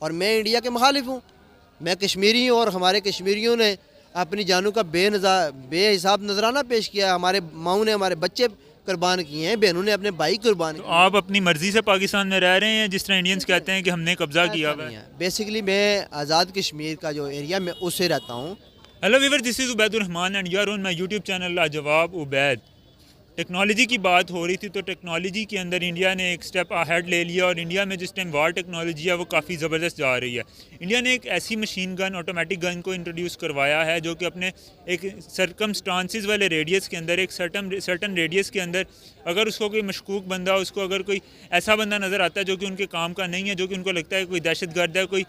और मैं इंडिया के मुखालिफ हूँ। मैं कश्मीरी हूँ और हमारे कश्मीरियों ने अपनी जानों का बेहिसाब नजराना पेश किया है। हमारे माओ ने हमारे बच्चे कुर्बान किए हैं, बहनों ने अपने भाई कुर्बान किए। आप अपनी मर्जी से पाकिस्तान में रह रहे हैं, जिस तरह इंडियंस कहते हैं कि हमने कब्जा किया हुआ है? बेसिकली मैं आज़ाद कश्मीर का जो एरिया में उससे रहता हूँ। Hello viewer, this is Ubaidur Rahman and you are on my YouTube channel Lajawab Ubaid. Technology की बात हो रही थी तो टेक्नोलॉजी के अंदर इंडिया ने एक स्टेप अहेड ले लिया और इंडिया में जिस टाइम वार टेक्नोलॉजी है वो काफ़ी ज़बरदस्त जा रही है। इंडिया ने एक ऐसी मशीन गन, ऑटोमेटिक गन को इंट्रोड्यूस करवाया है जो कि अपने एक सर्कमस्टांसिस वाले रेडियस के अंदर, एक सर्टन रेडियस के अंदर, अगर उसको कोई मशकूक बंदा, उसको अगर कोई ऐसा बंदा नज़र आता है जो कि उनके काम का नहीं है, जो कि उनको लगता है कोई दहशतगर्द है, कोई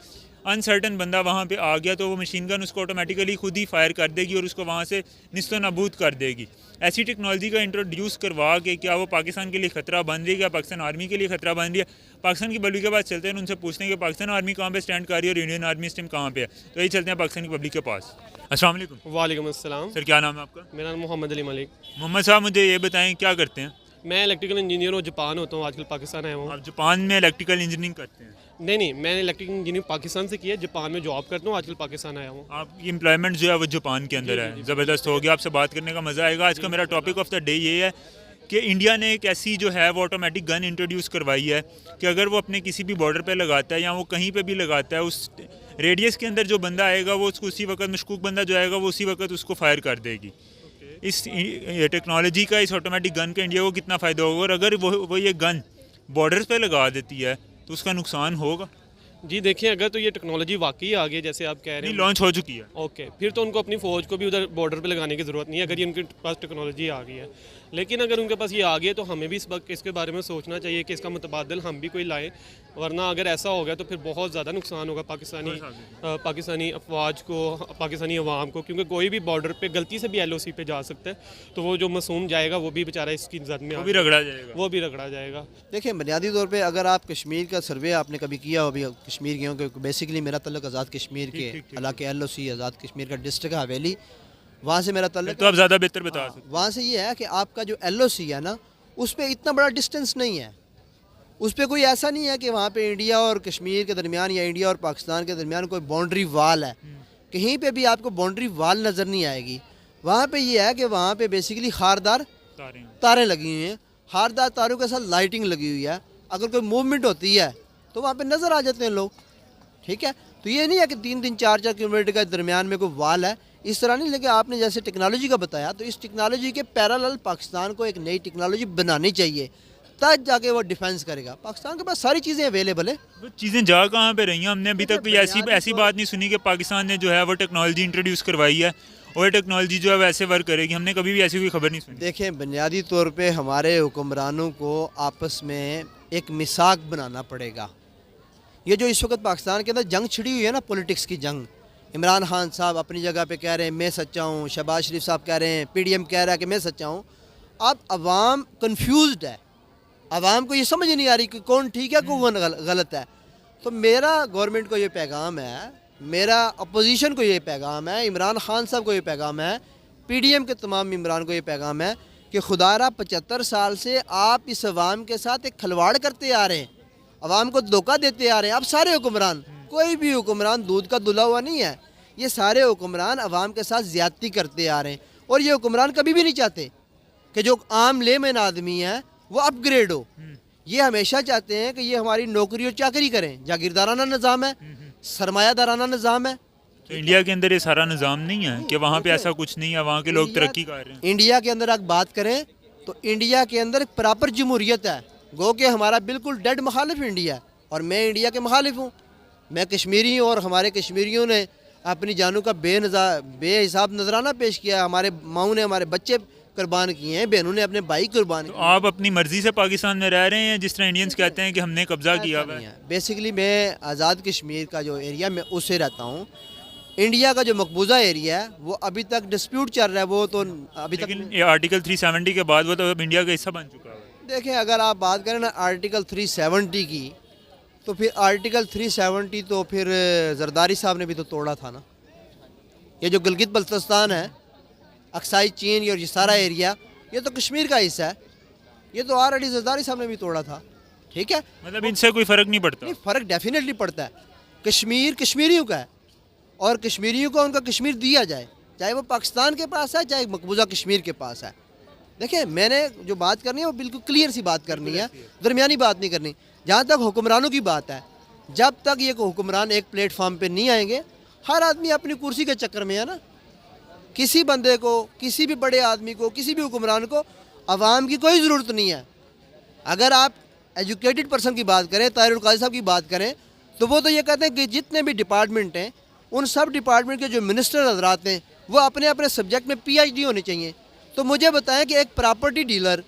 अनसर्टन बंदा वहाँ पे आ गया, तो वो मशीन गन उसको ऑटोमेटिकली खुद ही फायर कर देगी और उसको वहाँ से निस्तो नाबूद कर देगी। ऐसी टेक्नोलॉजी का इंट्रोड्यूस करवा के क्या वो पाकिस्तान के लिए ख़तरा बन रही है, क्या पाकिस्तान आर्मी के लिए ख़तरा बन रही है? पाकिस्तान की पब्लिक के पास चलते हैं, उनसे पूछते हैं कि पाकिस्तान आर्मी कहाँ पे स्टैंड कर रही है और इंडियन आर्मी इस टाइम कहाँ पे है। तो यही चलते हैं पाकिस्तान की पब्लिक के पास। अस्सलाम वालेकुम। वालेकुम अस्सलाम। सर क्या नाम है आपका? मेरा नाम मोहम्मद अली मलिक। मोहम्मद साहब, मुझे ये बताएं क्या करते हैं? मैं इलेक्ट्रिकल इंजीनियर हूँ, जापान होता हूँ, आजकल पाकिस्तान आया हूँ। आप जापान में इलेक्ट्रिकल इंजीनियरिंग करते हैं? नहीं, मैंने इलेक्ट्रिकल इंजीनियरिंग पाकिस्तान से किया, जापान में जॉब करता हूँ, आजकल पाकिस्तान आया हूँ। आपकी एम्प्लॉयमेंट जो है वो जापान के अंदर है। ज़बरदस्त हो गया, आपसे बात करने का मज़ा आएगा। आज का मेरा टॉपिक ऑफ द डे ये है कि इंडिया ने एक ऐसी जो है वो ऑटोमेटिक गन इंट्रोड्यूस करवाई है कि अगर वो अपने किसी भी बॉर्डर पे लगाता है या वो कहीं पे भी लगाता है, उस रेडियस के अंदर जो बंदा आएगा वो उसको उसी वक्त, मशकूक बंदा जो आएगा वो उसी वक्त उसको फायर कर देगी। इस टेक्नोलॉजी का, इस ऑटोमेटिक गन का इंडिया को कितना फ़ायदा होगा? और अगर वो ये गन बॉर्डर्स पे लगा देती है तो उसका नुकसान होगा? जी देखिए, अगर तो ये टेक्नोलॉजी वाकई आ गई जैसे आप कह रहे हैं, लॉन्च हो चुकी है, ओके, फिर तो उनको अपनी फ़ौज को भी उधर बॉर्डर पे लगाने की ज़रूरत नहीं है, अगर ये उनके पास टेक्नोलॉजी आ गई है। लेकिन अगर उनके पास ये आ गई है तो हमें भी इस वक्त इसके बारे में सोचना चाहिए कि इसका मुतबादल हम भी कोई लाएँ, वरना अगर ऐसा हो गया तो फिर बहुत ज़्यादा नुकसान होगा पाकिस्तानी अफवाज को, पाकिस्तानी अवाम को, क्योंकि कोई भी बॉर्डर पे गलती से भी LOC पे जा सकता है, तो वो जो मासूम जाएगा वो भी बेचारा इसकी जद में वो भी रगड़ा जाएगा। देखिए, बुनियादी तौर पे अगर आप कश्मीर का सर्वे आपने कभी किया हो, अभी कश्मीर गए हो, कि बेसिकली मेरा तल्लुक आज़ाद कश्मीर के इलाके LOC, आज़ाद कश्मीर का डिस्ट्रिक्ट हवेली, वहाँ से मेरा तल्लुक। तो आप ज़्यादा बेहतर बता सकते हैं। वहाँ से ये है कि आपका जो LOC है ना, उस पर इतना बड़ा डिस्टेंस नहीं है। उस पर कोई ऐसा नहीं है कि वहाँ पे इंडिया और कश्मीर के दरमियान या इंडिया और पाकिस्तान के दरमियान कोई बाउंड्री वाल है। कहीं पे भी आपको बाउंड्री वाल नज़र नहीं आएगी। वहाँ पे ये है कि वहाँ पे बेसिकली खारदार तारें लगी हुई हैं, खारदार तारों के साथ लाइटिंग लगी हुई है। अगर कोई मूवमेंट होती है तो वहाँ पे नज़र आ जाते हैं लोग, ठीक है। तो ये नहीं है कि 3-3, 4-4 किलोमीटर के दरमियान में कोई वाल है, इस तरह नहीं। लेकिन आपने जैसे टेक्नोलॉजी का बताया, तो इस टेक्नोलॉजी के पैरेलल पाकिस्तान को एक नई टेक्नोलॉजी बनानी चाहिए, तब जाके वो डिफेंस करेगा। पाकिस्तान के पास सारी चीज़ें अवेलेबल है। वो चीज़ें जा कहाँ पे रही हैं? हमने अभी तक कोई ऐसी बात नहीं सुनी कि पाकिस्तान ने जो है वो टेक्नोलॉजी इंट्रोड्यूस करवाई है और टेक्नोलॉजी जो है वैसे वर्क करेगी। हमने कभी भी ऐसी कोई खबर नहीं सुनी। देखें, बुनियादी तौर पे हमारे हुक्मरानों को आपस में एक मिसाक बनाना पड़ेगा। ये जो इस वक्त पाकिस्तान के अंदर जंग छिड़ी हुई है ना, पॉलिटिक्स की जंग, इमरान खान साहब अपनी जगह पे कह रहे हैं मैं सच्चा हूँ, शहबाज शरीफ साहब कह रहे हैं, PDM कह रहा है कि मैं सच्चा हूँ। अब अवाम कन्फ्यूज़्ड है, अवाम को ये समझ नहीं आ रही कि कौन ठीक है कौन गलत है। तो मेरा गवर्नमेंट को ये पैगाम है, मेरा अपोजिशन को ये पैगाम है, इमरान खान साहब को ये पैगाम है, PDM के तमाम इमरान को ये पैगाम है कि खुदारा 75 साल से आप इस अवाम के साथ एक खिलवाड़ करते आ रहे हैं, अवाम को धोखा देते आ रहे हैं। आप सारे हुक्मरान, कोई भी हुक्मरान दूध का धुला हुआ नहीं है। ये सारे हुक्मरान अवाम के साथ ज़्यादती करते आ रहे हैं और ये हुक्मरान कभी भी नहीं चाहते कि जो आम लेमैन आदमी है वो अपग्रेड हो। ये हमेशा चाहते हैं कि ये हमारी नौकरी और चाकरी करें। जागीरदाराना निज़ाम है, सरमायादाराना निज़ाम है। तो इंडिया के अंदर ये सारा निज़ाम नहीं है कि वहाँ पे ऐसा कुछ नहीं है, वहाँ के लोग तरक्की कर रहे हैं? इंडिया के अंदर आप बात करें तो इंडिया के अंदर प्रॉपर जमहूरियत है, गो कि हमारा बिल्कुल डेड मुखालिफ इंडिया है और मैं इंडिया के मुखालिफ हूँ। मैं कश्मीरी हूँ और हमारे कश्मीरियों ने अपनी जानों का बेहिसाब नजराना पेश किया है। हमारे माओ ने हमारे बच्चे कुर्बान किए हैं, बहनों ने अपने भाई कुर्बान किए। आप अपनी मर्जी से पाकिस्तान में रह रहे हैं, जिस तरह इंडियंस कहते हैं कि हमने कब्जा किया हुआ है? बेसिकली मैं आज़ाद कश्मीर का जो एरिया में उससे रहता हूँ। इंडिया का जो मकबूजा एरिया है वो अभी तक डिस्प्यूट चल रहा है, वो तो अभी तक ये आर्टिकल 370 के बाद वो तो अब इंडिया का हिस्सा बन चुका है। देखें, अगर आप बात करें ना आर्टिकल 370 की, तो फिर आर्टिकल 370 तो फिर जरदारी साहब ने भी तो तोड़ा था ना। ये जो गिलगित बल्तिस्तान है, अक्साई चीन और ये सारा एरिया, ये तो कश्मीर का हिस्सा है। ये तो जरदारी साहब ने भी तोड़ा था, ठीक है। मतलब इनसे कोई फ़र्क नहीं पड़ता? नहीं, फ़र्क डेफिनेटली पड़ता है। कश्मीर कश्मीरियों का है और कश्मीरियों को उनका कश्मीर दिया जाए, चाहे वो पाकिस्तान के पास है चाहे मकबूजा कश्मीर के पास है। देखिए, मैंने जो बात करनी है वो बिल्कुल क्लियर सी बात करनी है, दरमियानी बात नहीं करनी। जहाँ तक हुक्मरानों की बात है, जब तक ये हुक्मरान एक प्लेटफॉर्म पे नहीं आएंगे, हर आदमी अपनी कुर्सी के चक्कर में है ना। किसी बंदे को, किसी भी बड़े आदमी को, किसी भी हुक्मरान को आवाम की कोई ज़रूरत नहीं है। अगर आप एजुकेटेड पर्सन की बात करें, ताहिरुल काजी साहब की बात करें, तो वो तो ये कहते हैं कि जितने भी डिपार्टमेंट हैं उन सब डिपार्टमेंट के जो मिनिस्टर हजरात हैं वो अपने अपने सब्जेक्ट में PhD होनी चाहिए। तो मुझे बताएं कि एक प्रॉपर्टी डीलर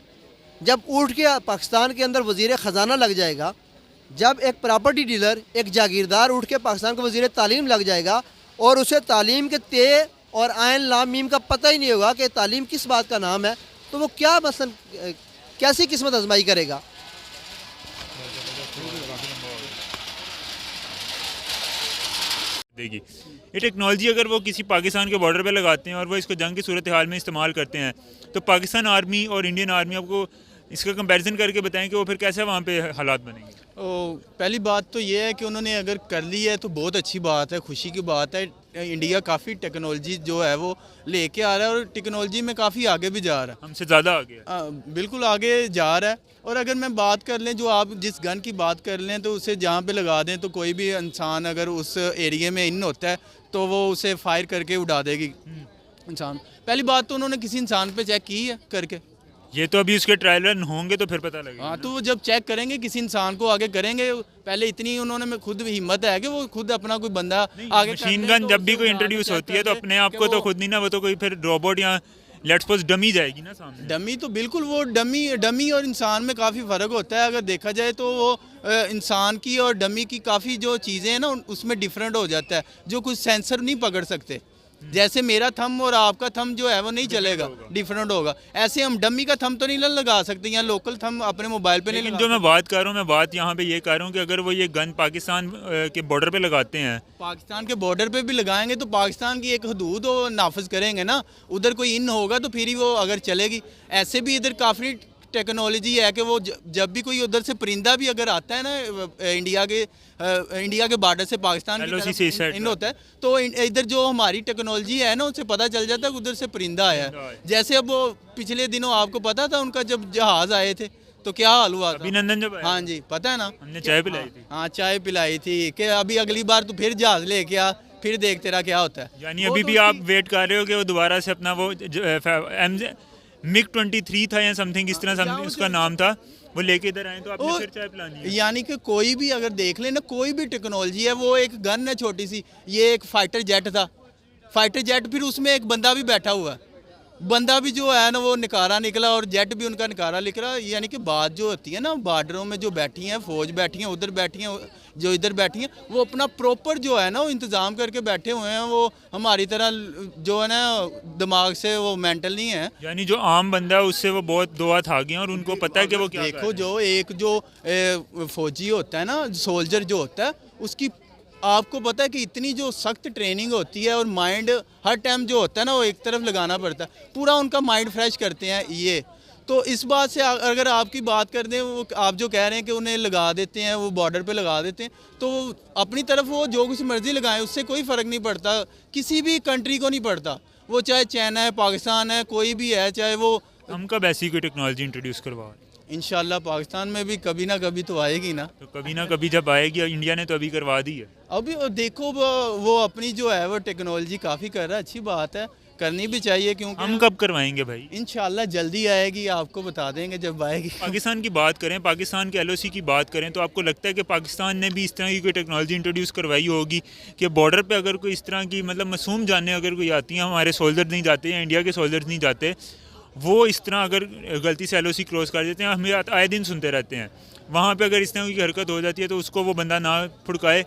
जब उठ के पाकिस्तान के अंदर वज़ीर ख़जाना लग जाएगा, जब एक प्रॉपर्टी डीलर, एक जागीरदार उठ के पाकिस्तान का वज़ीर तालीम लग जाएगा और उसे तालीम के ते और आयन लाम मीम का पता ही नहीं होगा कि तालीम किस बात का नाम है, तो वो क्या मसलन कैसी किस्मत आजमाई करेगा। देगी ये टेक्नोलॉजी अगर वो किसी पाकिस्तान के बॉर्डर पे लगाते हैं और वो इसको जंग की सूरत हाल में इस्तेमाल करते हैं, तो पाकिस्तान आर्मी और इंडियन आर्मी आपको इसका कंपैरिजन करके बताएं कि वो फिर कैसे वहाँ पे हालात बनेंगे। पहली बात तो ये है कि उन्होंने अगर कर ली है तो बहुत अच्छी बात है, खुशी की बात है। इंडिया काफ़ी टेक्नोलॉजी जो है वो लेके आ रहा है और टेक्नोलॉजी में काफ़ी आगे भी जा रहा है, हमसे ज़्यादा आगे है। बिल्कुल आगे जा रहा है। और अगर मैं बात कर लें, जो आप जिस गन की बात कर लें, तो उसे जहाँ पे लगा दें तो कोई भी इंसान अगर उस एरिया में इन होता है तो वो उसे फायर करके उड़ा देगी इंसान। पहली बात तो उन्होंने किसी इंसान पे चेक की है करके, ये तो अभी उसके ट्रायल रन होंगे तो फिर पता लगेगा। हाँ, तो वो जब चेक करेंगे किसी इंसान को आगे करेंगे, पहले इतनी उन्होंने में खुद हिम्मत है कि वो खुद अपना कोई बंदा आगे मशीन गन जब भी कोई इंट्रोड्यूस होती है तो अपने आप को तो खुद नहीं ना, वो तो कोई फिर रोबोट या लेट्स सपोज डमी जाएगी ना सामने। डमी तो बिल्कुल, वो डमी और इंसान में काफ़ी फ़र्क होता है। अगर देखा जाए तो वो इंसान की और डमी की काफ़ी जो चीज़ें हैं ना उसमें डिफरेंट हो जाता है, जो कुछ सेंसर नहीं पकड़ सकते। जैसे मेरा थंब और आपका थंब जो है वो नहीं चलेगा, डिफरेंट होगा। ऐसे हम डमी का थंब तो नहीं लगा सकते या लोकल थंब अपने मोबाइल पे नहीं लगा। जो मैं बात कर रहा हूँ, मैं बात यहाँ पे ये कर रहा हूँ कि अगर वो ये गन पाकिस्तान के बॉर्डर पे लगाते हैं, पाकिस्तान के बॉर्डर पे भी लगाएंगे तो पाकिस्तान की एक हदूद वो नाफिज करेंगे ना, उधर कोई इन होगा तो फिर ही वो अगर चलेगी। ऐसे भी इधर काफ़ी टेक्नोलॉजी है कि वो जब भी कोई उधर से परिंदा भी अगर आता है ना इंडिया के बॉर्डर से पाकिस्तान की तरफ इन होता है, तो इधर जो हमारी टेक्नोलॉजी है ना उससे पता चल जाता है कि उधर से परिंदा आया है। जैसे अब वो पिछले दिनों आपको पता था उनका जब जहाज़ आए थे तो क्या हाल हुआ था, अभिनंदन जब, हाँ जी पता है ना, हमने चाय पिलाई थी। हाँ चाय पिलाई थी कि अभी अगली बार तू फिर जहाज़ लेके आ, फिर देख तेरा क्या होता है। यानी अभी भी आप वेट कर रहे हो कि वो दोबारा से अपना वो MiG-23 था या समथिंग इस तरह उसका नाम था, वो लेके इधर आए तो आपने फिर चाय पिलानी है। यानी कि कोई भी अगर देख ले ना, कोई भी टेक्नोलॉजी है, वो एक गन है छोटी सी, ये एक फाइटर जेट था, फाइटर जेट फिर उसमें एक बंदा भी बैठा हुआ है, बंदा भी जो है ना वो निकारा निकला और जेट भी उनका निकारा निकला। यानी कि बात जो होती है ना, बॉर्डरों में जो बैठी हैं फौज बैठी हैं, उधर बैठी हैं, जो इधर बैठी हैं, वो अपना प्रॉपर जो है ना वो इंतज़ाम करके बैठे हुए हैं। वो हमारी तरह जो है ना दिमाग से वो मेंटल नहीं है। यानी जो आम बंदा है उससे वो बहुत दो हाथ आगे हैं और उनको पता है कि वो क्या कर रहे देखो, जो एक जो फौजी होता है ना, सोल्जर जो होता है, उसकी आपको पता है कि इतनी जो सख्त ट्रेनिंग होती है और माइंड हर टाइम जो होता है ना वो एक तरफ लगाना पड़ता है, पूरा उनका माइंड फ्रेश करते हैं ये। तो इस बात से अगर आपकी बात कर दें, वो आप जो कह रहे हैं कि उन्हें लगा देते हैं, वो बॉर्डर पे लगा देते हैं, तो अपनी तरफ वो जो कुछ मर्जी लगाएं, उससे कोई फ़र्क नहीं पड़ता, किसी भी कंट्री को नहीं पड़ता। वो चाहे चाइना है, पाकिस्तान है, कोई भी है, चाहे वो। हम कब ऐसी कोई टेक्नोलॉजी इंट्रोड्यूस करवा, इंशाल्लाह पाकिस्तान में भी कभी ना कभी तो आएगी ना। तो कभी ना कभी जब आएगी, और इंडिया ने तो अभी करवा दी है। अभी देखो वो अपनी जो है वो टेक्नोलॉजी काफ़ी कर रहा है, अच्छी बात है, करनी भी चाहिए। क्योंकि हम कब करवाएंगे भाई? इंशाल्लाह जल्दी आएगी, आपको बता देंगे जब आएगी। पाकिस्तान की बात करें, पाकिस्तान के LOC की बात करें, तो आपको लगता है कि पाकिस्तान ने भी इस तरह की कोई टेक्नोलॉजी इंट्रोड्यूस करवाई होगी कि बॉर्डर पे अगर कोई इस तरह की मतलब मासूम जाने अगर कोई आती हैं, हमारे सोल्जर नहीं जाते या इंडिया के सोल्जर्स नहीं जाते, वो इस तरह अगर गलती से LOC क्रॉस कर देते हैं, हमें आए दिन सुनते रहते हैं, वहाँ पे अगर इस तरह की हरकत हो जाती है तो उसको वो बंदा ना फुड़काए।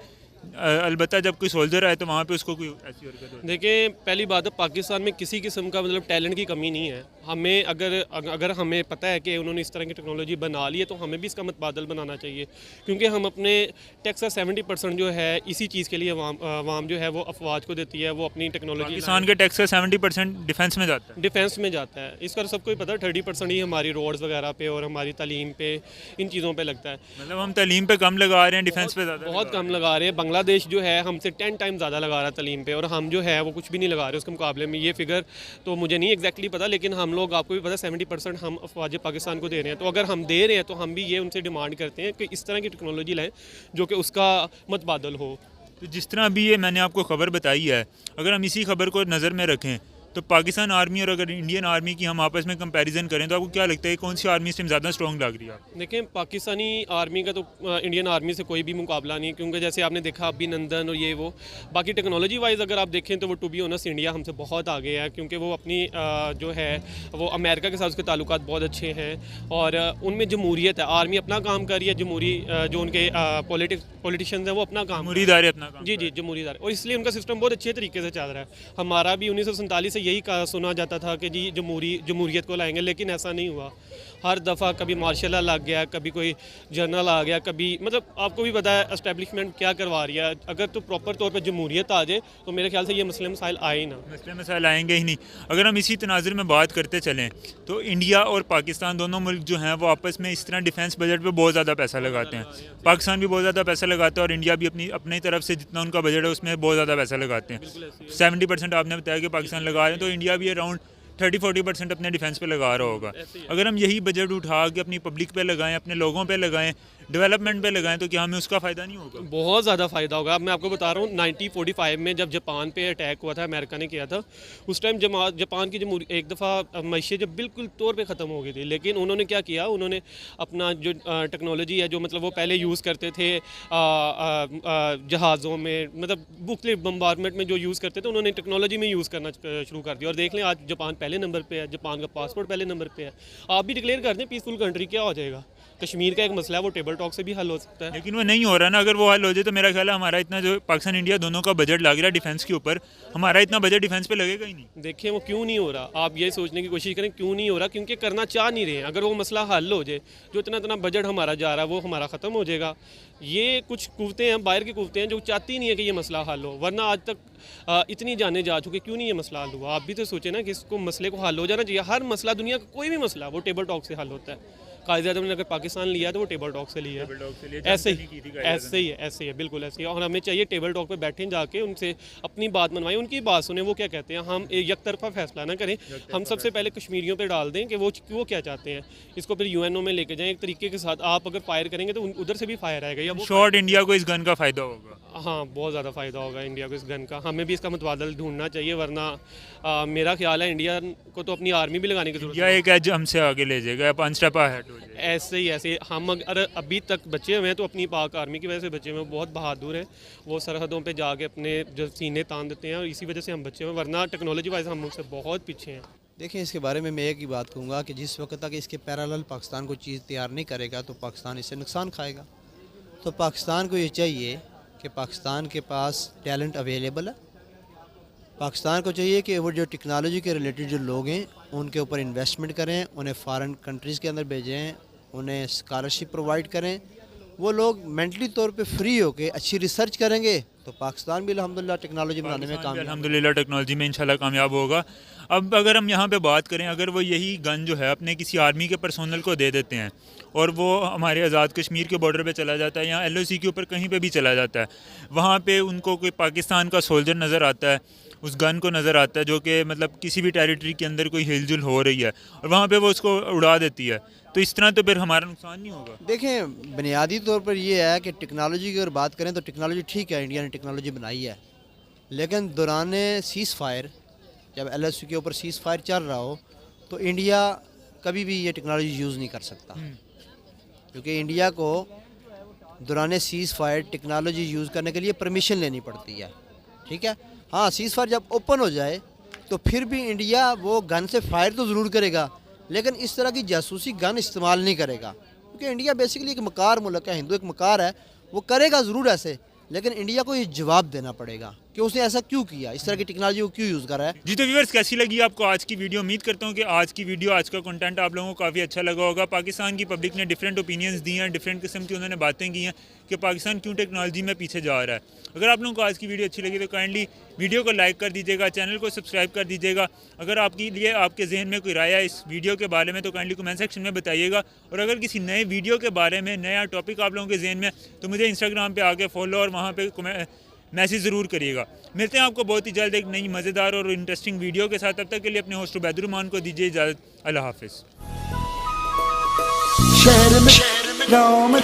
अलबत्ता जब कोई सोल्जर आए तो वहाँ पे उसको कोई ऐसी हरकत हो। देखिए, पहली बात है पाकिस्तान में किसी किस्म का मतलब टैलेंट की कमी नहीं है। हमें अगर हमें पता है कि उन्होंने इस तरह की टेक्नोलॉजी बना ली है तो हमें भी इसका मतबादल बनाना चाहिए, क्योंकि हम अपने टैक्स का 70% जो है इसी चीज़ के लिए अवाम जो है वो अफवाज को देती है, वो अपनी टेक्नोलॉजी। पाकिस्तान के टैक्स का 70% डिफेंस में जाता है। डिफेंस में जाता है, इसका सबको ही पता है। 30% ही हमारी रोड्स वगैरह पे और हमारी तालीम पे, इन चीज़ों पे लगता है। मतलब हम तालीम पे कम लगा रहे हैं, डिफेंस पे ज़्यादा बहुत कम लगा रहे हैं। बांग्लादेश जो है हमसे 10 टाइम ज़्यादा लगा रहा है तालीम पे, और हम जो है वो कुछ भी नहीं लगा रहे उसके मुकाबले में। ये फिगर तो मुझे नहीं एग्जैक्टली पता, लेकिन हम लोग, आपको भी पता, 70% हम अफवाज पाकिस्तान को दे रहे हैं। तो अगर हम दे रहे हैं तो हम भी ये उनसे डिमांड करते हैं कि इस तरह की टेक्नोलॉजी लाएँ जो कि उसका मतबादल हो। तो जिस तरह अभी ये मैंने आपको ख़बर बताई है, अगर हम इसी खबर को नज़र में रखें तो पाकिस्तान आर्मी और अगर इंडियन आर्मी की हम आपस में कंपैरिजन करें तो आपको क्या लगता है कौन सी आर्मी इस टाइम ज़्यादा स्ट्रॉन्ग लग रही है? देखें, पाकिस्तानी आर्मी का तो इंडियन आर्मी से कोई भी मुकाबला नहीं, क्योंकि जैसे आपने देखा अभिनंदन और ये वो, बाकी टेक्नोलॉजी वाइज अगर आप देखें तो वो टू बी ऑनेस्ट इंडिया हमसे बहुत आगे है, क्योंकि वो अपनी जो है वो अमेरिका के साथ उसके ताल्लुकात बहुत अच्छे हैं और उनमें जमहूरियत है। आर्मी अपना काम कर रही है, जमहूरी जो उनके पॉलिटिशियंस हैं वो अपना काम, मुरीदार है अपना काम जी जी जमहूरीदार, और इसलिए उनका सिस्टम बहुत अच्छे तरीके से चल रहा है। हमारा भी 1947 से यही सुना जाता था कि जी जमहूरियत को लाएंगे, लेकिन ऐसा नहीं हुआ। हर दफ़ा कभी मार्शल लॉ लग गया, कभी कोई जनरल आ गया, कभी मतलब आपको भी पता है एस्टेब्लिशमेंट क्या करवा रही है। अगर तो प्रॉपर तौर पर जमहूरियत आ जाए तो मेरे ख्याल से ये मसले मसाइल आए ही ना, मसले मसाइल आएंगे ही नहीं। अगर हम इसी तनाजुर में बात करते चलें तो इंडिया और पाकिस्तान दोनों मुल्क जो हैं वो आपस में इस तरह डिफेंस बजट पे बहुत ज़्यादा पैसा लगाते हैं। पाकिस्तान भी बहुत ज़्यादा पैसा लगाता है और इंडिया भी अपनी तरफ से जितना उनका बजट है उसमें बहुत ज़्यादा पैसा लगाते हैं। 70% आपने बताया कि पाकिस्तान लगा रहे हैं, तो इंडिया भी अराउंड 30-40% अपने डिफेंस पे लगा रहा होगा। अगर हम यही बजट उठा के अपनी पब्लिक पे लगाएं, अपने लोगों पे लगाएं, डेवलपमेंट पे लगाएं, तो क्या हमें उसका फ़ायदा नहीं होगा? बहुत ज़्यादा फ़ायदा होगा। अब मैं आपको बता रहा हूँ 1945 में जब जापान पे अटैक हुआ था, अमेरिका ने किया था, उस टाइम जापान की जमहूरी एक दफ़ा मैशियत जब बिल्कुल तौर पे ख़त्म हो गई थी, लेकिन उन्होंने क्या किया, उन्होंने अपना जो टेक्नोलॉजी है, जो मतलब वो पहले यूज़ करते थे जहाज़ों में, मतलब मुख्तलिफ बम्बारमेंट में जो यूज़ करते थे, उन्होंने टेक्नोलॉजी में यूज़ करना शुरू कर दिया। और देख लें आज जापान पहले नंबर पर है, जापान का पासपोर्ट पहले नंबर पर है। आप भी डिक्लेयर कर दें पीसफुल कंट्री, क्या हो जाएगा? कश्मीर का एक मसला है वो टेबल टॉक से भी हल हो सकता है, लेकिन वो नहीं हो रहा ना। अगर वो हल हो जाए तो मेरा ख्याल है हमारा इतना जो पाकिस्तान इंडिया दोनों का बजट लग रहा है डिफेंस के ऊपर, हमारा इतना बजट डिफेंस पे लगेगा ही नहीं। देखें वो क्यों नहीं हो रहा, आप ये सोचने की कोशिश करें क्यों नहीं हो रहा, क्योंकि करना चाह नहीं रहे हैं। अगर वो मसला हल हो जाए, जो इतना बजट हमारा जा रहा है वो हमारा ख़त्म हो जाएगा। ये कुछ कुव्वतें हैं, बाहर की कुव्वतें हैं जो चाहती नहीं है कि ये मसला हल हो, वरना आज तक इतनी जाने जा चुके, क्यों नहीं ये मसला हल हुआ? आप भी तो सोचें ना कि इसको मसले को हल हो जाना चाहिए। हर मसला दुनिया का कोई भी मसला वो टेबल टॉक से हल होता है। कायद-ए-आज़म ने अगर पाकिस्तान लिया तो वो टेबल टॉक से लिया, ऐसे ही है, बिल्कुल ऐसे ही। और हमें चाहिए टेबल टॉक पे बैठें, जाके उनसे अपनी बात मनवाएं, उनकी बात सुने, वो क्या कहते हैं। हम एक तरफा फैसला ना करें, हम सबसे पहले कश्मीरियों पे डाल दें कि वो क्या चाहते हैं, इसको फिर यूएनओ में लेके जाएं एक तरीके के साथ। आप अगर फायर करेंगे तो उधर से भी फायर आएगा, या शॉर्ट इंडिया को इस गन का फ़ायदा होगा। हाँ, बहुत ज़्यादा फ़ायदा होगा इंडिया को इस गन का। हमें भी इसका मुतबादल ढूंढना चाहिए, वरना मेरा ख्याल है इंडिया को तो अपनी आर्मी भी लगाने की ज़रूरत है। या एक एज हमसे आगे ले जाएगा, वन स्टेप अहेड हो जाएगा। ऐसे ही हम अगर अभी तक बचे हुए हैं तो अपनी पाक आर्मी की वजह से बचे हुए हैं। बहुत बहादुर हैं वो, सरहदों पे जाके अपने जो सीने तान देते हैं, और इसी वजह से हम बचे हुए हैं, वरना टेक्नोलॉजी वाइज हम उनसे बहुत पीछे हैं। देखिए, इसके बारे में मैं एक ही बात कहूँगा कि जिस वक्त तक इसके पैरेलल पाकिस्तान को चीज़ तैयार नहीं करेगा तो पाकिस्तान इससे नुकसान खाएगा। तो पाकिस्तान को ये चाहिए कि पाकिस्तान के पास टैलेंट अवेलेबल है, पाकिस्तान को चाहिए कि वो जो टेक्नोलॉजी के रिलेटेड जो लोग हैं उनके ऊपर इन्वेस्टमेंट करें, उन्हें फ़ॉरेन कंट्रीज़ के अंदर भेजें, उन्हें स्कॉलरशिप प्रोवाइड करें। वो लोग मेंटली तौर पे फ्री होके अच्छी रिसर्च करेंगे तो पाकिस्तान भी अल्हम्दुलिल्लाह टेक्नोलॉजी बनाने में कामयाब, अल्हम्दुलिल्लाह टेक्नोलॉजी में इंशाल्लाह कामयाब होगा। अब अगर हम यहाँ पे बात करें, अगर वो यही गन जो है अपने किसी आर्मी के पर्सोनल को दे देते हैं और वो हमारे आज़ाद कश्मीर के बॉर्डर पे चला जाता है या LOC के ऊपर कहीं पे भी चला जाता है, वहाँ पे उनको कोई पाकिस्तान का सोल्जर नज़र आता है, उस गन को नज़र आता है जो कि मतलब किसी भी टेरिटरी के अंदर कोई हिलजुल हो रही है, और वहाँ पे वो उसको उड़ा देती है, तो इस तरह तो फिर हमारा नुकसान नहीं होगा। देखें, बुनियादी तौर पर ये है कि टेक्नोलॉजी की अगर बात करें तो टेक्नोलॉजी ठीक है, इंडिया ने टेक्नोलॉजी बनाई है, लेकिन दौरान सीज़ फायर, जब LOC के ऊपर सीज़ फायर चल रहा हो तो इंडिया कभी भी ये टेक्नोलॉजी यूज़ नहीं कर सकता, क्योंकि इंडिया को दौरान सीज़ फायर टेक्नोलॉजी यूज़ करने के लिए परमिशन लेनी पड़ती है। ठीक है, हाँ, सीज़ फायर जब ओपन हो जाए तो फिर भी इंडिया वो गन से फायर तो ज़रूर करेगा, लेकिन इस तरह की जासूसी गन इस्तेमाल नहीं करेगा, क्योंकि इंडिया बेसिकली एक मकार मुल्क है, हिंदू एक मकार है, वो करेगा ज़रूर ऐसे, लेकिन इंडिया को ये जवाब देना पड़ेगा कि उसने ऐसा क्यों किया, इस तरह की टेक्नोलॉजी को क्यों यूज़ कर रहा है। जी तो व्यूअर्स, कैसी लगी आपको आज की वीडियो? उम्मीद करता हूँ कि आज की वीडियो, आज का कंटेंट आप लोगों को काफ़ी अच्छा लगा होगा। पाकिस्तान की पब्लिक ने डिफरेंट ओपिनियंस दी हैं, डिफरेंट किस्म की उन्होंने बातें की हैं कि पाकिस्तान क्यों टेक्नोलॉजी में पीछे जा रहा है। अगर आप लोगों को आज की वीडियो अच्छी लगी तो काइंडली वीडियो को लाइक कर दीजिएगा, चैनल को सब्सक्राइब कर दीजिएगा। अगर आपके लिए आपके जहन में कोई राय है इस वीडियो के बारे में तो काइंडली कमेंट सेक्शन में बताइएगा। और अगर किसी नए वीडियो के बारे में, नया टॉपिक आप लोगों के जहन में, तो मुझे इंस्टाग्राम पे आके फॉलो और वहाँ पे मैसेज ज़रूर करिएगा। मिलते हैं आपको बहुत ही जल्द एक नई मज़ेदार और इंटरेस्टिंग वीडियो के साथ। तब तक के लिए अपने होस्ट उबैदुर रहमान को दीजिए इजाज़त। अल्लाह हाफिज़। शहर में गाँव में